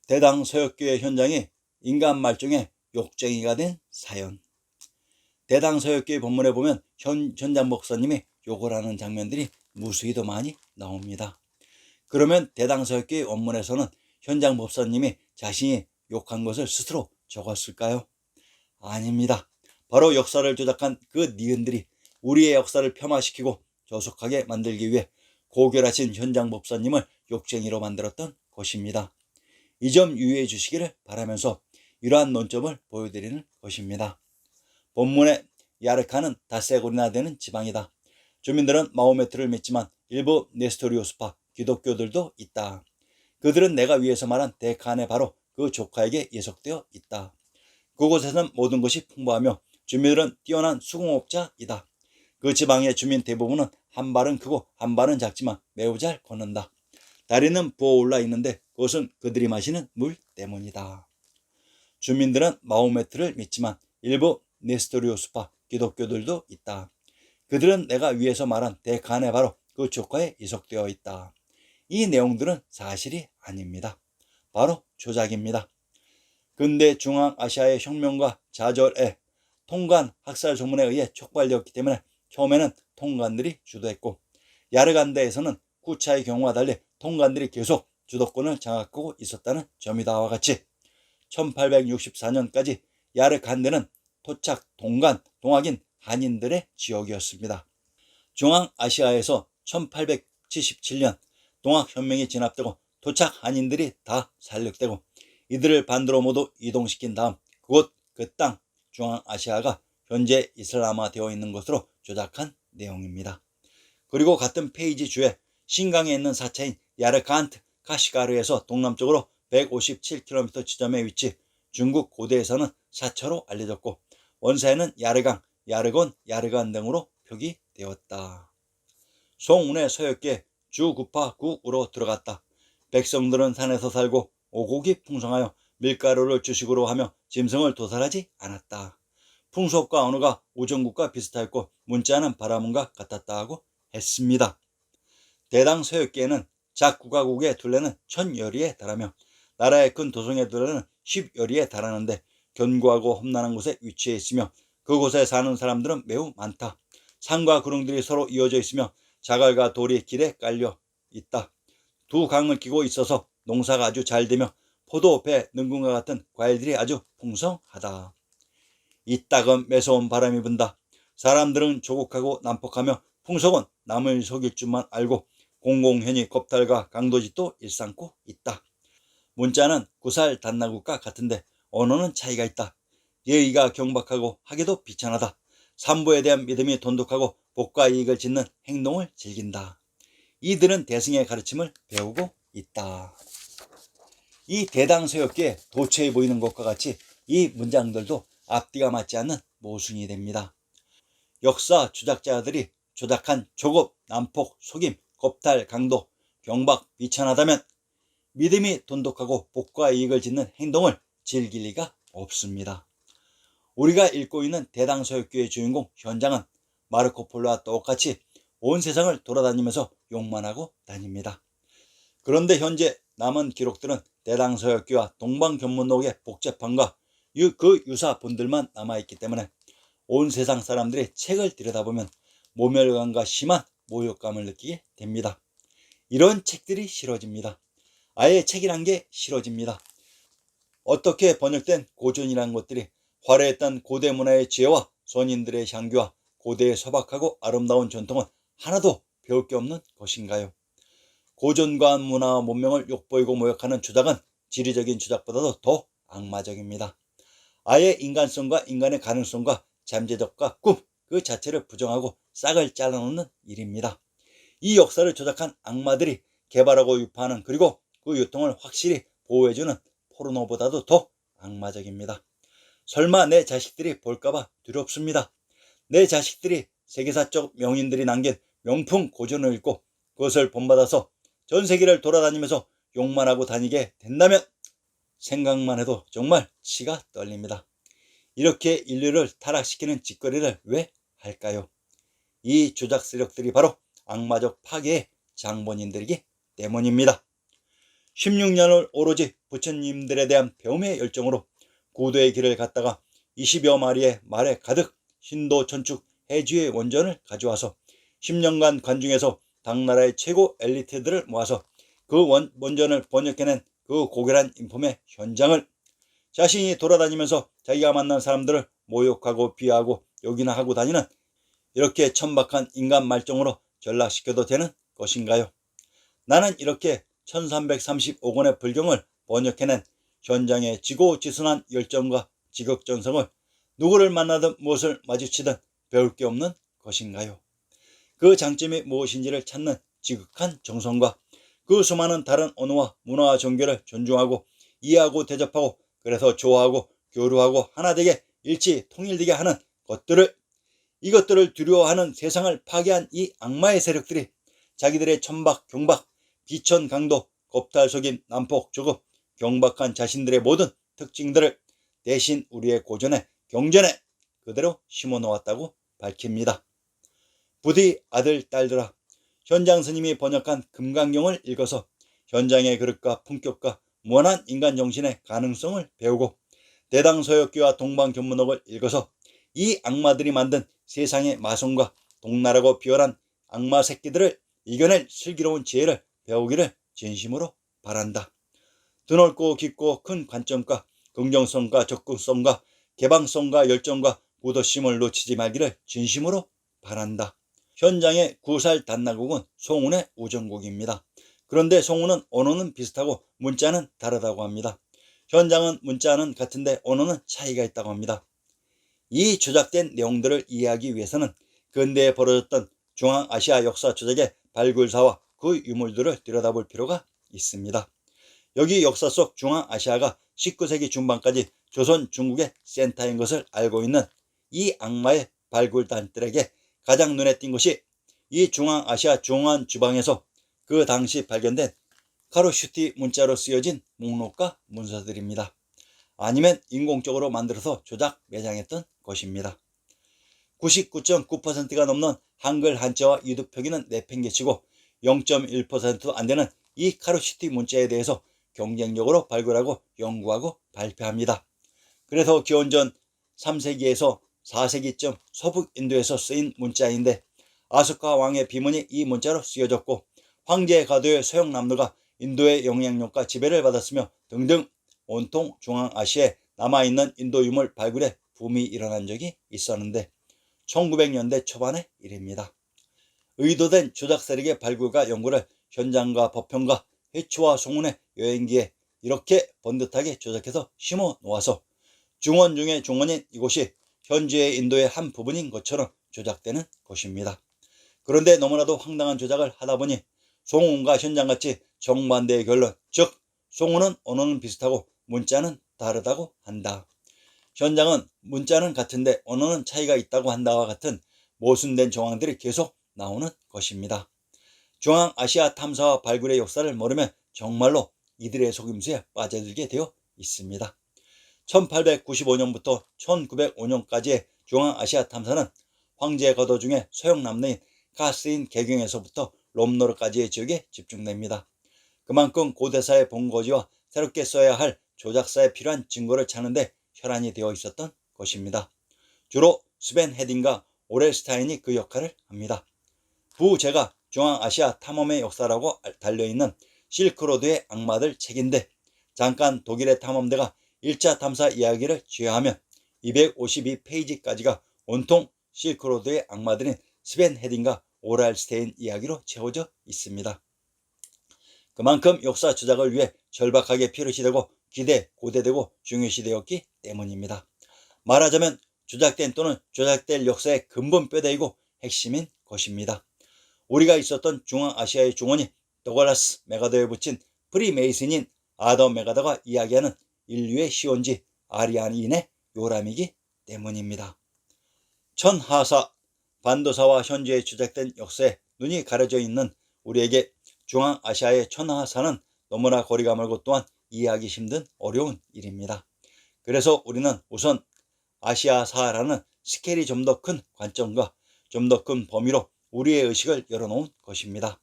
대당 서역교회 현장이 인간 말종의 욕쟁이가 된 사연. 대당 서역교회 본문에 보면 현장 목사님이 욕을 하는 장면들이 무수히도 많이 나옵니다. 그러면 대당 서역교회 원문에서는 현장 목사님이 자신이 욕한 것을 스스로 적었을까요? 아닙니다. 바로 역사를 조작한 그 니은들이 우리의 역사를 폄하시키고 조속하게 만들기 위해 고결하신 현장 목사님을 욕쟁이로 만들었던 것입니다. 이 점 유의해 주시기를 바라면서 이러한 논점을 보여드리는 것입니다. 본문의 야르카는 다세고리나 되는 지방이다. 주민들은 마호메트를 믿지만 일부 네스토리오스파 기독교들도 있다. 그들은 내가 위에서 말한 데칸의 바로 그 조카에게 예속되어 있다. 그곳에서는 모든 것이 풍부하며 주민들은 뛰어난 수공업자이다. 그 지방의 주민 대부분은 한 발은 크고 한 발은 작지만 매우 잘 걷는다. 다리는 부어올라 있는데 그것은 그들이 마시는 물 때문이다. 주민들은 마호메트를 믿지만 일부 네스토리오스파 기독교들도 있다. 그들은 내가 위에서 말한 데칸의 바로 그 조카에 이속되어 있다. 이 내용들은 사실이 아닙니다. 바로 조작입니다. 근대 중앙아시아의 혁명과 좌절에 통간 학살 조문에 의해 촉발되었기 때문에 처음에는 통간들이 주도했고 야르간다에서는 쿠차의 경우와 달리 통간들이 계속 주도권을 장악하고 있었다는 점이다와 같이 1864년까지 야르간다는 토착 동간 동학인 한인들의 지역이었습니다. 중앙아시아에서 1877년 동학혁명이 진압되고 토착 한인들이 다 살육되고 이들을 반도로 모두 이동시킨 다음 그곳 그 땅 중앙아시아가 현재 이슬람화 되어 있는 것으로 조작한 내용입니다. 그리고 같은 페이지 주에 신강에 있는 사차인 야르칸트 카시가르에서 동남쪽으로 157km 지점에 위치, 중국 고대에서는 사처로 알려졌고 원사에는 야르강, 야르곤, 야르간 등으로 표기되었다. 송운의 서역계 주구파 국으로 들어갔다. 백성들은 산에서 살고 오곡이 풍성하여 밀가루를 주식으로 하며 짐승을 도살하지 않았다. 풍속과 언어가 우정국과 비슷하였고 문자는 바라문과 같았다 하고 했습니다. 대당 서역계에는 작국가국의 둘레는 1000여리에 달하며 나라의 큰 도성의 둘레는 10여리에 달하는데 견고하고 험난한 곳에 위치해 있으며 그곳에 사는 사람들은 매우 많다. 산과 구릉들이 서로 이어져 있으며 자갈과 돌이 길에 깔려 있다. 두 강을 끼고 있어서 농사가 아주 잘 되며 포도, 배, 능군과 같은 과일들이 아주 풍성하다. 이따금 매서운 바람이 분다. 사람들은 조국하고 난폭하며 풍속은 남을 속일 줄만 알고 공공현이 겁탈과 강도짓도 일삼고 있다. 문자는 구살 단나국과 같은데 언어는 차이가 있다. 예의가 경박하고 하기도 비천하다. 산부에 대한 믿음이 돈독하고 복과 이익을 짓는 행동을 즐긴다. 이들은 대승의 가르침을 배우고 있다. 이 대당서역계에 도처에 보이는 것과 같이 이 문장들도 앞뒤가 맞지 않는 모순이 됩니다. 역사 조작자들이 조작한 조급, 난폭, 속임, 겁탈, 강도, 경박, 비천하다면 믿음이 돈독하고 복과 이익을 짓는 행동을 즐길 리가 없습니다. 우리가 읽고 있는 대당서역교의 주인공 현장은 마르코 폴로와 똑같이 온 세상을 돌아다니면서 욕만 하고 다닙니다. 그런데 현재 남은 기록들은 대당서역교와 동방견문록의 복제판과 그 유사 본들만 남아있기 때문에 온 세상 사람들이 책을 들여다보면 모멸감과 심한 모욕감을 느끼게 됩니다. 이런 책들이 싫어집니다. 아예 책이란 게 싫어집니다. 어떻게 번역된 고전이란 것들이 화려했던 고대 문화의 지혜와 선인들의 향기와 고대의 소박하고 아름다운 전통은 하나도 배울 게 없는 것인가요? 고전과 문화와 문명을 욕보이고 모욕하는 주작은 지리적인 주작보다도 더 악마적입니다. 아예 인간성과 인간의 가능성과 잠재력과 꿈 그 자체를 부정하고 싹을 잘라놓는 일입니다. 이 역사를 조작한 악마들이 개발하고 유포하는 그리고 그 유통을 확실히 보호해주는 포르노보다도 더 악마적입니다. 설마 내 자식들이 볼까봐 두렵습니다. 내 자식들이 세계사적 명인들이 남긴 명품 고전을 읽고 그것을 본받아서 전 세계를 돌아다니면서 욕만 하고 다니게 된다면 생각만 해도 정말 치가 떨립니다. 이렇게 인류를 타락시키는 짓거리를 왜 할까요? 이 조작 세력들이 바로 악마적 파괴의 장본인들이기 때문입니다. 16년을 오로지 부처님들에 대한 배움의 열정으로 고도의 길을 갔다가 20여 마리의 말에 가득 신도 천축 해주의 원전을 가져와서 10년간 관중에서 당나라의 최고 엘리트들을 모아서 그 원전을 번역해낸 그 고결한 인품의 현장을 자신이 돌아다니면서 자기가 만난 사람들을 모욕하고 비하하고 욕이나 하고 다니는 이렇게 천박한 인간 말종으로 전락시켜도 되는 것인가요? 나는 이렇게 1335권의 불경을 번역해낸 현장의 지고지순한 열정과 지극정성을 누구를 만나든 무엇을 마주치든 배울 게 없는 것인가요? 그 장점이 무엇인지를 찾는 지극한 정성과 그 수많은 다른 언어와 문화와 종교를 존중하고 이해하고 대접하고 그래서 좋아하고 교류하고 하나 되게 일치 통일되게 하는 이것들을 두려워하는 세상을 파괴한 이 악마의 세력들이 자기들의 천박, 경박, 비천, 강도, 겁탈, 속임, 난폭, 조급, 경박한 자신들의 모든 특징들을 대신 우리의 고전에 경전에 그대로 심어놓았다고 밝힙니다. 부디 아들, 딸들아, 현장 스님이 번역한 금강경을 읽어서 현장의 그릇과 품격과 무한한 인간 정신의 가능성을 배우고 대당서역기와 동방견문록을 읽어서 이 악마들이 만든 세상의 마성과 동나라고 비열한 악마 새끼들을 이겨낼 슬기로운 지혜를 배우기를 진심으로 바란다. 드넓고 깊고 큰 관점과 긍정성과 적극성과 개방성과 열정과 무도심을 놓치지 말기를 진심으로 바란다. 현장의 구살 단나곡은 송운의 우정곡입니다. 그런데 송운은 언어는 비슷하고 문자는 다르다고 합니다. 현장은 문자는 같은데 언어는 차이가 있다고 합니다. 이 조작된 내용들을 이해하기 위해서는 근대에 벌어졌던 중앙아시아 역사 조작의 발굴사와 그 유물들을 들여다볼 필요가 있습니다. 여기 역사 속 중앙아시아가 19세기 중반까지 조선 중국의 센터인 것을 알고 있는 이 악마의 발굴단들에게 가장 눈에 띈 것이 이 중앙아시아 중앙 주방에서 그 당시 발견된 카루슈티 문자로 쓰여진 목록과 문서들입니다. 아니면 인공적으로 만들어서 조작 매장했던 것입니다. 99.9%가 넘는 한글 한자와 유두 표기는 내팽개치고 0.1%도 안 되는 이 카루슈티 문자에 대해서 경쟁적으로 발굴하고 연구하고 발표합니다. 그래서 기원전 3세기에서 4세기쯤 서북 인도에서 쓰인 문자인데 아소카 왕의 비문이 이 문자로 쓰여졌고 황제 가도의 서역 남루가 인도의 영향력과 지배를 받았으며 등등 온통 중앙아시아에 남아있는 인도 유물 발굴에 붐이 일어난 적이 있었는데 1900년대 초반의 일입니다. 의도된 조작 세력의 발굴과 연구를 현장과 법형과 해초와 송운의 여행기에 이렇게 번듯하게 조작해서 심어 놓아서 중원 중의 중원인 이곳이 현재의 인도의 한 부분인 것처럼 조작되는 것입니다. 그런데 너무나도 황당한 조작을 하다 보니 송운과 현장같이 정반대의 결론, 즉 송운은 언어는 비슷하고 문자는 다르다고 한다. 현장은 문자는 같은데 언어는 차이가 있다고 한다와 같은 모순된 정황들이 계속 나오는 것입니다. 중앙아시아 탐사와 발굴의 역사를 모르면 정말로 이들의 속임수에 빠져들게 되어 있습니다. 1895년부터 1905년까지의 중앙아시아 탐사는 황제 거도 중에 서역 남녀인 카스인 개경에서부터 롬노르까지의 지역에 집중됩니다. 그만큼 고대사의 본거지와 새롭게 써야 할 조작사에 필요한 증거를 찾는데 혈안이 되어 있었던 것입니다. 주로 스벤 헤딩과 오렐스타인이 그 역할을 합니다. 부제가 중앙아시아 탐험의 역사라고 달려있는 실크로드의 악마들 책인데 잠깐 독일의 탐험대가 1차 탐사 이야기를 제외하면 252페이지까지가 온통 실크로드의 악마들인 스벤 헤딩과 오렐스테인 이야기로 채워져 있습니다. 그만큼 역사 조작을 위해 절박하게 필요시되고 고대되고 중요시되었기 때문입니다. 말하자면 조작된 또는 조작될 역사의 근본 뼈대이고 핵심인 것입니다. 우리가 있었던 중앙아시아의 중원이 도글라스 메가더에 붙인 프리메이슨인 아더 메가더가 이야기하는 인류의 시온지 아리안인의 요람이기 때문입니다. 천하사, 반도사와 현재에 조작된 역사에 눈이 가려져 있는 우리에게 중앙아시아의 천하사는 너무나 거리가 멀고 또한 이해하기 힘든 어려운 일입니다. 그래서 우리는 우선 아시아사라는 스케일이 좀 더 큰 관점과 좀 더 큰 범위로 우리의 의식을 열어놓은 것입니다.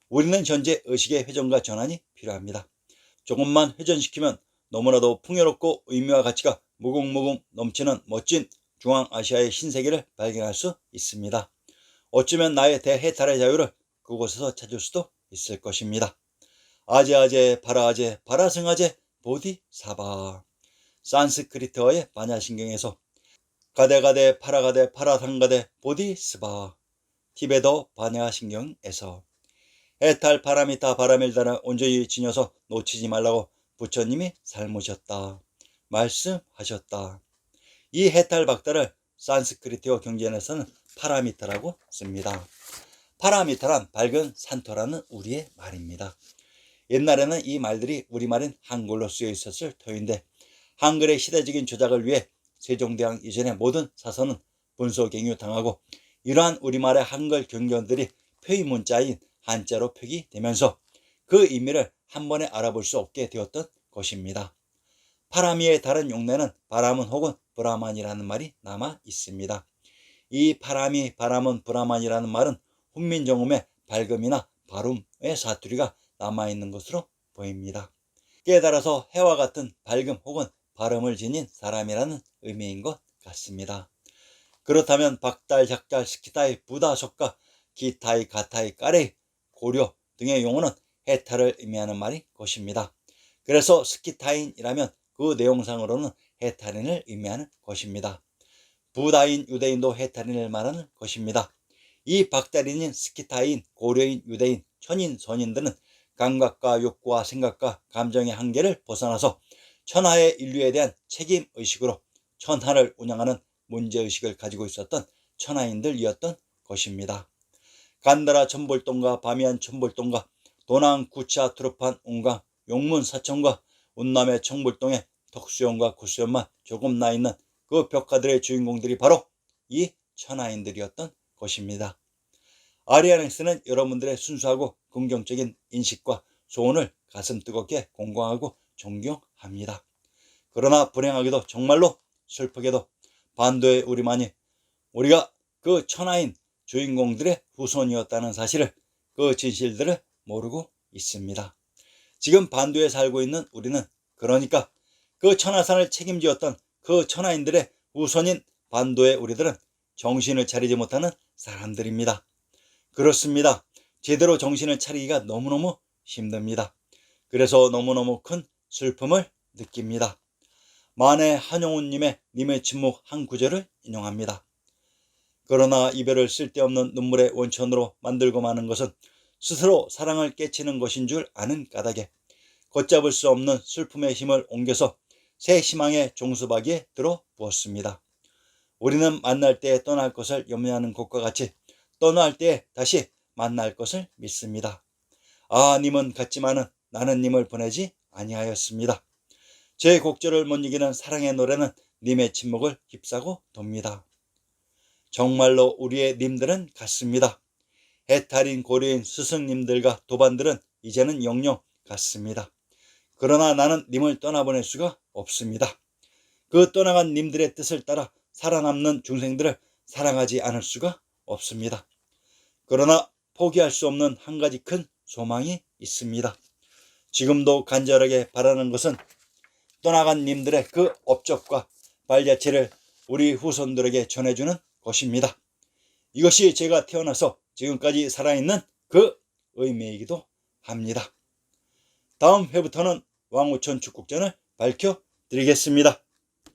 우리는 현재 의식의 회전과 전환이 필요합니다. 조금만 회전시키면 너무나도 풍요롭고 의미와 가치가 무궁무궁 넘치는 멋진 중앙아시아의 신세계를 발견할 수 있습니다. 어쩌면 나의 대해탈의 자유를 그곳에서 찾을 수도 있을 것입니다. 아제아제 바라아제 바라승아제 보디사바. 산스크리트어의 반야신경에서 가데가데 파라가데 파라상가데 보디스바. 티베더 반야신경에서 해탈 파라미타 바라밀다를 온전히 지녀서 놓치지 말라고 부처님이 삶으셨다 말씀하셨다. 이 해탈 박다를 산스크리트어 경전에서는 파라미타라고 씁니다. 파라미타란 밝은 산토라는 우리의 말입니다. 옛날에는 이 말들이 우리말인 한글로 쓰여 있었을 터인데 한글의 시대적인 조작을 위해 세종대왕 이전의 모든 사서는 분소갱유 당하고 이러한 우리말의 한글 경전들이 표의문자인 한자로 표기되면서 그 의미를 한 번에 알아볼 수 없게 되었던 것입니다. 파라미의 다른 용례는 바라문 혹은 브라만이라는 말이 남아 있습니다. 이 파라미, 바라문, 브라만이라는 말은 훈민정음의 밝음이나 바룸의 사투리가 남아있는 것으로 보입니다. 깨달아서 해와 같은 밝음 혹은 발음을 지닌 사람이라는 의미인 것 같습니다. 그렇다면 박달, 작달, 스키타이, 부다, 석가, 기타이, 가타이, 까레이, 고려 등의 용어는 해탈을 의미하는 말이 것입니다. 그래서 스키타인이라면 그 내용상으로는 해탈인을 의미하는 것입니다. 부다인, 유대인도 해탈인을 말하는 것입니다. 이 박달인인 스키타인, 고려인, 유대인, 천인, 선인들은 감각과 욕구와 생각과 감정의 한계를 벗어나서 천하의 인류에 대한 책임의식으로 천하를 운영하는 문제의식을 가지고 있었던 천하인들이었던 것입니다. 간다라 천볼동과 바미안 천볼동과 도낭, 구차, 투르판, 운강, 용문, 사천과 운남의 청볼동에 덕수연과 구수연만 조금 나있는 그 벽화들의 주인공들이 바로 이 천하인들이었던 것입니다. 아리아넥스는 여러분들의 순수하고 긍정적인 인식과 소원을 가슴 뜨겁게 공경하고 존경합니다. 그러나 불행하게도 정말로 슬프게도 반도의 우리만이 우리가 그 천하인 주인공들의 후손이었다는 사실을, 그 진실들을 모르고 있습니다. 지금 반도에 살고 있는 우리는 그러니까 그 천하산을 책임지었던 그 천하인들의 후손인 반도의 우리들은 정신을 차리지 못하는 사람들입니다. 그렇습니다. 제대로 정신을 차리기가 너무너무 힘듭니다. 그래서 너무너무 큰 슬픔을 느낍니다. 만해 한용운님의 님의 침묵 한 구절을 인용합니다. 그러나 이별을 쓸데없는 눈물의 원천으로 만들고 마는 것은 스스로 사랑을 깨치는 것인 줄 아는 까닭에 걷잡을 수 없는 슬픔의 힘을 옮겨서 새 희망의 종수박이에 들어 부었습니다. 우리는 만날 때에 떠날 것을 염려하는 것과 같이 떠날 때에 다시 만날 것을 믿습니다. 아, 님은 갔지만은 나는 님을 보내지 아니하였습니다. 제 곡절을 못 이기는 사랑의 노래는 님의 침묵을 휩싸고 돕니다. 정말로 우리의 님들은 같습니다. 해탈인 고려인 스승님들과 도반들은 이제는 영영 같습니다. 그러나 나는 님을 떠나보낼 수가 없습니다. 그 떠나간 님들의 뜻을 따라 살아남는 중생들을 사랑하지 않을 수가 없습니다. 그러나 포기할 수 없는 한 가지 큰 소망이 있습니다. 지금도 간절하게 바라는 것은 떠나간 님들의 그 업적과 발자취를 우리 후손들에게 전해주는 것입니다. 이것이 제가 태어나서 지금까지 살아있는 그 의미이기도 합니다. 다음 회부터는 왕우천 축국전을 밝혀드리겠습니다.